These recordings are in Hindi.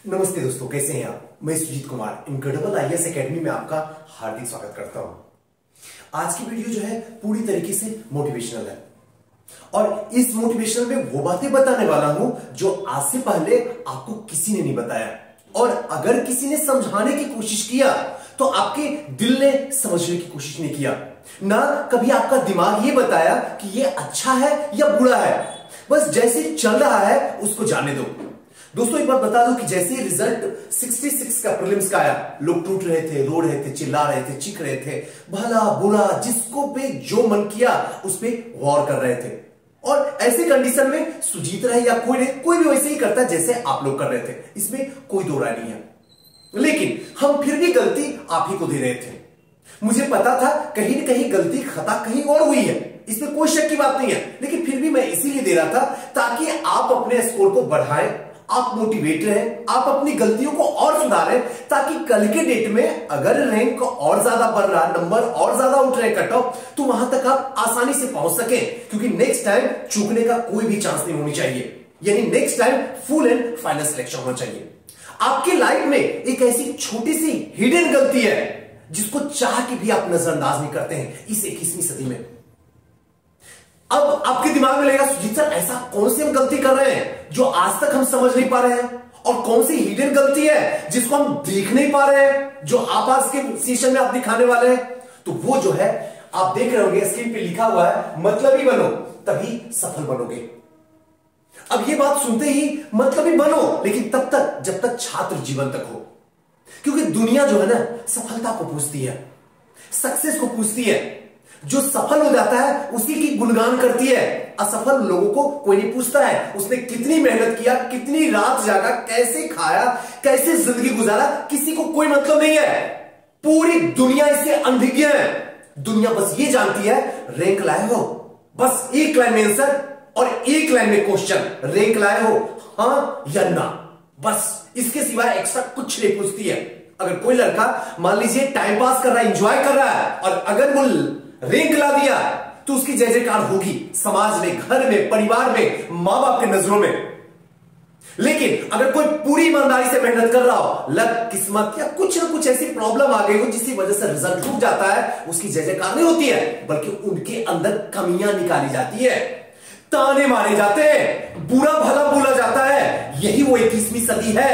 नमस्ते दोस्तों, कैसे हैं आप। मैं Sujit Kumar Incredible IAS Academy में आपका हार्दिक स्वागत करता हूं। आज की वीडियो जो है पूरी तरीके से मोटिवेशनल है और इस मोटिवेशनल में वो बातें बताने वाला हूं जो आज से पहले आपको किसी ने नहीं बताया, और अगर किसी ने समझाने की कोशिश किया तो आपके दिल ने समझने की कोशिश नहीं किया। ना कभी आपका दिमाग ये बताया कि ये अच्छा है या बुरा है, बस जैसे चल रहा है उसको जाने दो। दोस्तों एक बात बता दूं कि जैसे रिजल्ट 66 का प्रीलिम्स का आया, लोग टूट रहे थे, रो रहे थे, चिल्ला रहे थे, चीख रहे थे, भला बुरा जिसको पे जो मन किया उस पे वॉर कर रहे थे। और ऐसे कंडीशन में सुजीत रहे या कोई भी वैसे ही करता है जैसे आप लोग कर रहे थे, इसमें कोई दो राय नहीं है। लेकिन हम फिर भी गलती आप ही को दे रहे थे। मुझे पता था कहीं न कहीं गलती खता कहीं और हुई है, इसमें कोई शक की बात नहीं है, लेकिन फिर भी मैं इसीलिए दे रहा था ताकि आप अपने स्कोर को बढ़ाएं, आप मोटिवेट रहें, आप अपनी गलतियों को और सुधारें, ताकि कल के डेट में अगर रैंक और ज्यादा बढ़ रहा, नंबर और ज्यादा उठ रहे कट ऑफ, तो वहां तक आप आसानी से पहुंच सके, क्योंकि नेक्स्ट टाइम चूकने का कोई भी चांस नहीं होनी चाहिए। यानी next time full and final selection होना चाहिए। आपकी लाइफ में एक ऐसी छोटी सी हिडन गलती है जिसको चाह के भी आप नजरअंदाज नहीं करते हैं इस 21वीं सदी में। अब आपके दिमाग में लगेगा सुजीत सर ऐसा कौन सी हम गलती कर रहे हैं जो आज तक हम समझ नहीं पा रहे हैं, और कौन सी हिडन गलती है जिसको हम देख नहीं पा रहे हैं जो आप आज के सेशन में आप दिखाने वाले हैं। तो वो जो है आप देख रहे होंगे स्क्रीन पे लिखा हुआ है, मतलबी बनो तभी सफल बनोगे। अब ये बात सुनते ही मतलबी बनो, लेकिन तब तक जब तक छात्र जीवन तक हो, क्योंकि दुनिया जो है ना सफलता को पूछती है, सक्सेस को पूछती है। जो सफल हो जाता है उसी की गुणगान करती है, असफल लोगों को कोई नहीं पूछता है उसने कितनी मेहनत किया, कितनी रात जागा, कैसे खाया, कैसे जिंदगी गुजारा, किसी को कोई मतलब नहीं है। पूरी दुनिया इससे अनभिज्ञ है। दुनिया बस ये जानती है रैंक लाए हो, बस एक लाइन में आंसर और एक लाइन में क्वेश्चन, रैंक लाए हो हां या ना, बस इसके सिवाय एक्स्ट्रा कुछ नहीं पूछती है। अगर कोई लड़का मान लीजिए टाइम पास कर रहा है, एंजॉय कर रहा है, और अगर वो रैंक ला दिया तो उसकी जय जयकार होगी समाज में, घर में, परिवार में, मां बाप के नजरों में। लेकिन अगर कोई पूरी ईमानदारी से मेहनत कर रहा हो, लक, किस्मत या कुछ ना कुछ ऐसी प्रॉब्लम आ गई हो जिसकी वजह से रिजल्ट रुक जाता है, उसकी जय जयकार नहीं होती है, बल्कि उनके अंदर कमियां निकाली जाती है, ताने मारे जाते हैं, बुरा भला बोला जाता है। यही वो 21वीं सदी है,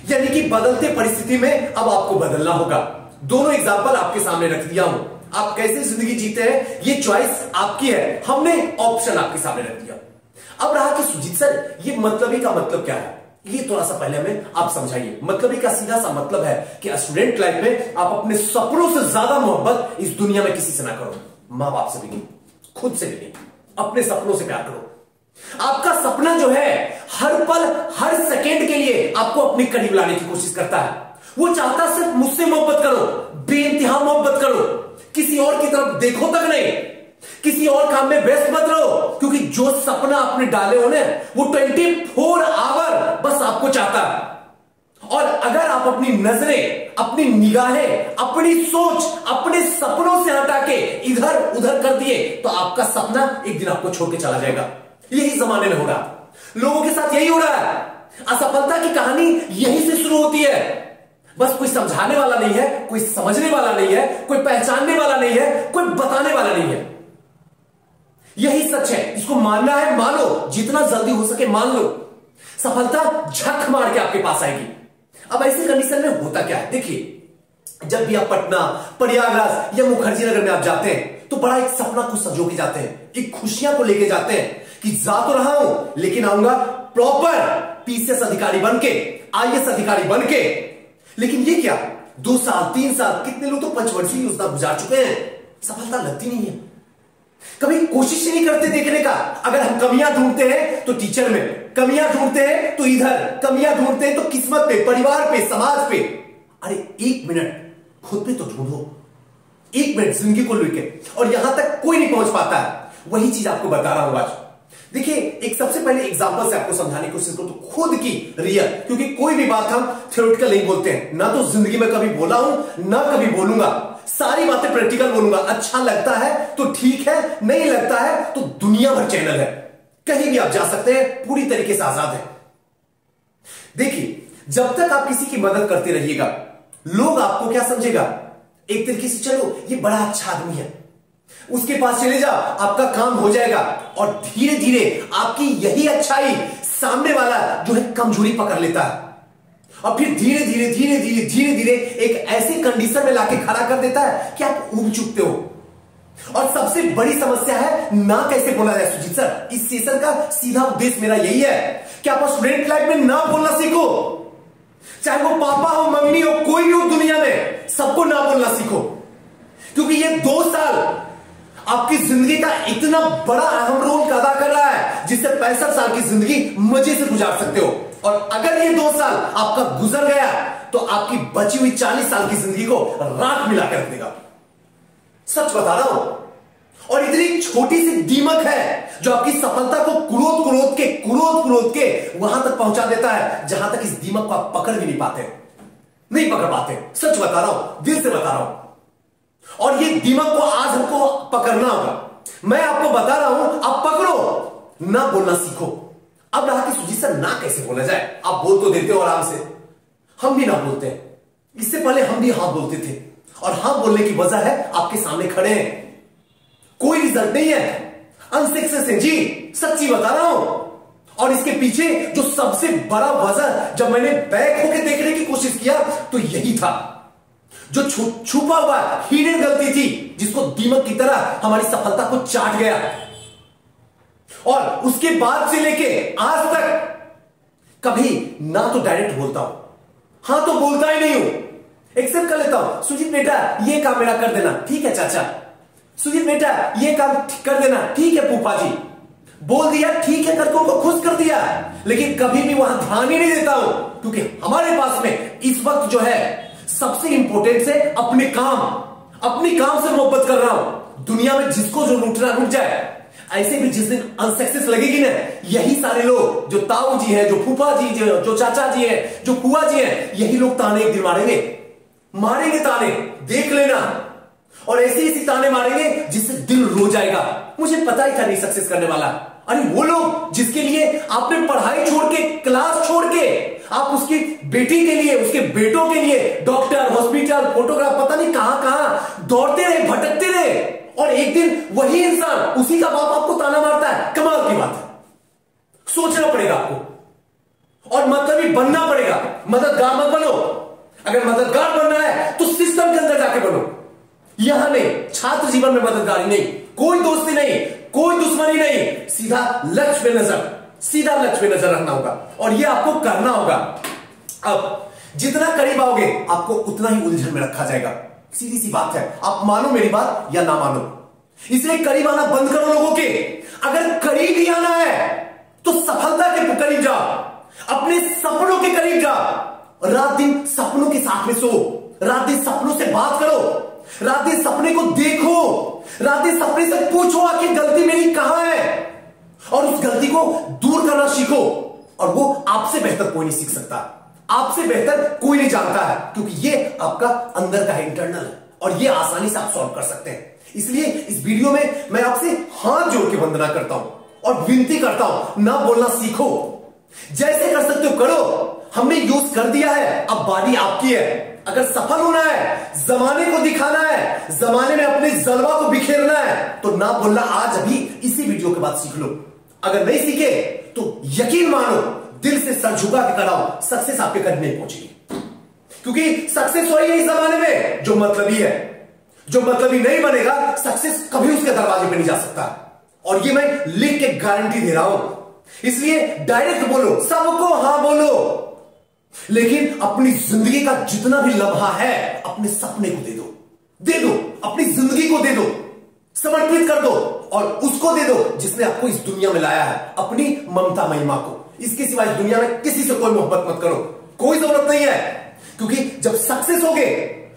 यानी कि बदलते परिस्थिति में अब आपको बदलना होगा। दोनों एग्जांपल आपके सामने रख दिया हूं, आप कैसे जिंदगी जीते हैं ये चॉइस आपकी है, हमने ऑप्शन आपके सामने रख दिया। अब रहा कि सुजीत सर ये मतलबी का मतलब क्या है, ये थोड़ा सा पहले हमें आप समझाइए। मतलबी का सीधा सा मतलब है कि स्टूडेंट लाइफ में आप अपने सपनों से ज्यादा मोहब्बत इस दुनिया में किसी से ना करो, मां बाप से भी नहीं, खुद से भी नहीं, अपने सपनों से प्यार करो। आपका सपना जो है हर पल हर सेकेंड के लिए आपको अपने करीब लाने की कोशिश करता है। वो चाहता सिर्फ मुझसे मोहब्बत करो, बेइंतहा मोहब्बत करो, किसी और की तरफ देखो तक नहीं, किसी और काम में व्यस्त मत रहो, क्योंकि जो सपना आपने डाले हो ना वो 24 आवर बस आपको चाहता है। और अगर आप अपनी नजरें, अपनी निगाहें, अपनी सोच अपने सपनों से हटा के इधर उधर कर दिए तो आपका सपना एक दिन आपको छोड़ के चला जाएगा। यही जमाने में हो रहा, लोगों के साथ यही हो रहा है। असफलता की कहानी यहीं से शुरू होती है। बस कोई समझाने वाला नहीं है, कोई समझने वाला नहीं है, कोई पहचानने वाला नहीं है, कोई बताने वाला नहीं है। यही सच है, इसको मानना है मानो, जितना जल्दी हो सके मान लो। सफलता झक मार के आपके पास आएगी। अब ऐसी कंडीशन में होता क्या है, देखिए जब भी आप पटना, प्रयागराज या मुखर्जी नगर में आप जाते हैं तो बड़ा एक सपना को संजो के जाते हैं, एक खुशियां को लेके जाते हैं कि जा तो रहा हूं लेकिन आऊंगा प्रॉपर पीसीएस अधिकारी बनके, आईएएस अधिकारी बनके। लेकिन ये क्या 2 साल 3 साल, कितने लोग तो पंचवर्षीय योजना गुजार चुके हैं, सफलता लगती नहीं है, कभी कोशिश ही नहीं करते देखने का। अगर हम कमियां ढूंढते हैं तो टीचर में, कमियां ढूंढते हैं तो इधर, कमियां ढूंढते हैं तो किस्मत पे, परिवार पे, समाज पे। अरे 1 मिनट खुद पे तो ढूंढो, 1 मिनट जिंदगी को लेके, और यहां तक कोई नहीं पहुंच पाता है। वही चीज आपको बता रहा हूं आज। देखिए एक सबसे पहले एग्जांपल से आपको समझाने की कोशिश करो तो खुद की रियल, क्योंकि कोई भी बात हम थ्योरेटिकल नहीं बोलते हैं, ना तो जिंदगी में कभी बोला हूं ना कभी बोलूंगा, सारी बातें प्रैक्टिकल बोलूंगा। अच्छा लगता है तो ठीक है, नहीं लगता है तो दुनिया भर चैनल है, कहीं भी आप जा सकते हैं, पूरी तरीके से आजाद है। देखिए जब तक आप किसी की मदद करते रहिएगा, लोग आपको क्या समझेगा, एक तरीके से चलो ये बड़ा अच्छा आदमी है, उसके पास चले जाओ, आपका काम हो जाएगा। और धीरे धीरे आपकी यही अच्छाई सामने वाला जो है कमजोरी पकड़ लेता है, और फिर धीरे धीरे धीरे धीरे धीरे धीरे एक ऐसी कंडीशन में लाके खड़ा कर देता है कि आप ऊब चुकते हो। और सबसे बड़ी समस्या है ना कैसे बोला जाए। सुजीत सर, इस सेशन का सीधा उद्देश्य मेरा यही है कि आप स्टूडेंट लाइफ में ना बोलना सीखो, चाहे वो पापा हो, मम्मी हो, कोई भी हो दुनिया में, सबको ना बोलना सीखो। क्योंकि ये 2 साल आपकी जिंदगी का इतना बड़ा अहम रोल अदा कर रहा है, जिससे 65 साल की जिंदगी मजे से गुजार सकते हो। और अगर ये 2 साल आपका गुजर गया तो आपकी बची हुई 40 साल की जिंदगी को राख मिला कर रख देगा। सच बता रहा हूं। और इतनी छोटी सी दीमक है जो आपकी सफलता को कुरोद कुरोद के वहां तक पहुंचा देता है जहां तक इस दीमक को आप पकड़ भी नहीं पाते, नहीं पकड़ पाते। सच बता रहा हूं, दिल से बता रहा हूं। और ये दीमक को आज हमको पकड़ना होगा। मैं आपको बता रहा हूं, आप पकड़ो, ना बोलना सीखो। अब रहा कि सुजीत सर ना कैसे बोला जाए, आप बोल तो देते हो आराम से, हम भी ना बोलते हैं। इससे पहले हम भी हाँ बोलते थे, और हाँ बोलने की वजह है आपके सामने खड़े हैं, कोई रिजल्ट नहीं है, अनसक्सेस है जी, सच्ची बता रहा हूं। और इसके पीछे जो सबसे बड़ा वजह जब मैंने बैक होकर देखने की कोशिश किया तो यही था, जो छुपा हुआ हिडन गलती थी जिसको दीमक की तरह हमारी सफलता को चाट गया। और उसके बाद से लेके आज तक कभी ना तो डायरेक्ट बोलता हूं, हां तो बोलता ही नहीं हूं, एक्सेप्ट कर लेता हूं। सुजीत बेटा ये काम मेरा कर देना, ठीक है चाचा। सुजीत बेटा ये काम कर देना, ठीक है फूफा जी। बोल दिया, ठीक है, करके उनको खुश कर दिया, लेकिन कभी भी वहां ध्यान ही नहीं देता हूं। क्योंकि हमारे पास में इस वक्त जो है सबसे इंपॉर्टेंट से अपने काम से मोहब्बत कर रहा हूं। दुनिया में जिसको जो लूटना लूट जाए। ऐसे भी जिस दिन अनसक्सेस लगेगी ना, यही सारे लोग जो ताऊ जी हैं, जो फूफा जी, जो चाचा जी हैं, जो फुआ जी हैं, यही लोग ताने एक दिन मारेंगे ताने, देख लेना। और ऐसे ताने मारेंगे जिससे दिल रो जाएगा। मुझे पता ही था नहीं सक्सेस करने वाला। अरे वो लोग जिसके लिए आपने पढ़ाई छोड़ के, क्लास छोड़ के, आप उसकी बेटी के लिए, उसके बेटों के लिए डॉक्टर, हॉस्पिटल, फोटोग्राफ, पता नहीं कहां कहां दौड़ते रहे, भटकते रहे, और एक दिन वही इंसान, उसी का बाप आपको ताना मारता है। कमाल की बात है। सोचना पड़ेगा आपको, और मतलब बनना पड़ेगा। मददगार मत बनो। अगर मददगार बनना है तो सिस्टम के अंदर जाके बनो, यहां नहीं। छात्र जीवन में मददगारी नहीं, कोई दोस्ती नहीं, कोई दुश्मनी नहीं, सीधा लक्ष्य पे नजर रखना होगा, और यह आपको करना होगा। अब जितना करीब आओगे आपको उतना ही उलझन में रखा जाएगा। सीधी सी बात है, आप मानो मेरी बात या ना मानो। इसलिए करीब आना बंद करो लोगों के। अगर करीब ही आना है तो सफलता के करीब जाओ, अपने सपनों के करीब जाओ। रात दिन सपनों के साथ में सो, रात दिन सपनों से बात करो, रात दिन सपने को देखो, रात दिन सपने से पूछो आखिर गलती मेरी कहां है, और उस गलती को दूर करना सीखो। और वो आपसे बेहतर कोई नहीं सीख सकता, आपसे बेहतर कोई नहीं जानता है, क्योंकि ये आपका अंदर का इंटरनल है, और ये आसानी से आप सॉल्व कर सकते हैं। इसलिए इस वीडियो में मैं आपसे हाथ जोड़ के वंदना करता हूं और विनती करता हूं, ना बोलना सीखो। जैसे कर सकते हो करो, हमने यूज कर दिया है, अब बारी आपकी है। अगर सफल होना है, जमाने को दिखाना है, जमाने में अपने जलवा को बिखेरना है, तो ना बोलना आज अभी इसी वीडियो के बाद सीख लो। अगर नहीं सीखे तो यकीन मानो, दिल से सर झुका के कराओ, सक्सेस आपके करीब नहीं पहुंचेगी। क्योंकि सक्सेस वही है इस जमाने में जो मतलबी है। जो मतलबी नहीं बनेगा, सक्सेस कभी उसके दरवाजे पे नहीं जा सकता। और ये मैं लिख के गारंटी दे रहा हूं। इसलिए डायरेक्ट बोलो, सबको हां बोलो, लेकिन अपनी जिंदगी का जितना भी लम्हा है अपने सपने को दे दो, अपनी जिंदगी को दे दो, समर्पित कर दो, और उसको दे दो जिसने आपको इस दुनिया में लाया है, अपनी ममता महिमा को। इसके सिवा इस दुनिया में किसी से कोई मोहब्बत मत करो, कोई जरूरत नहीं है। क्योंकि जब सक्सेस होगे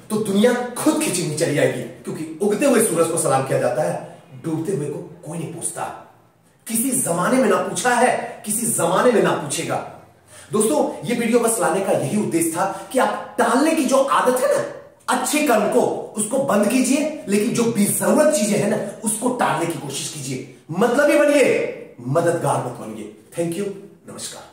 तो दुनिया खुद खिंची हुई चली जाएगी। क्योंकि उगते हुए सूरज को सलाम किया जाता है, डूबते हुए को कोई नहीं पूछता। किसी जमाने में ना पूछा है, किसी जमाने में ना पूछेगा। दोस्तों, ये वीडियो बस लाने का यही उद्देश्य था कि आप टालने की जो आदत है ना, अच्छे कर्म को, उसको बंद कीजिए, लेकिन जो बेजरूरत चीजें हैं ना, उसको टालने की कोशिश कीजिए। मतलबी बनिए, मददगार मत बनिए। थैंक यू, नमस्कार।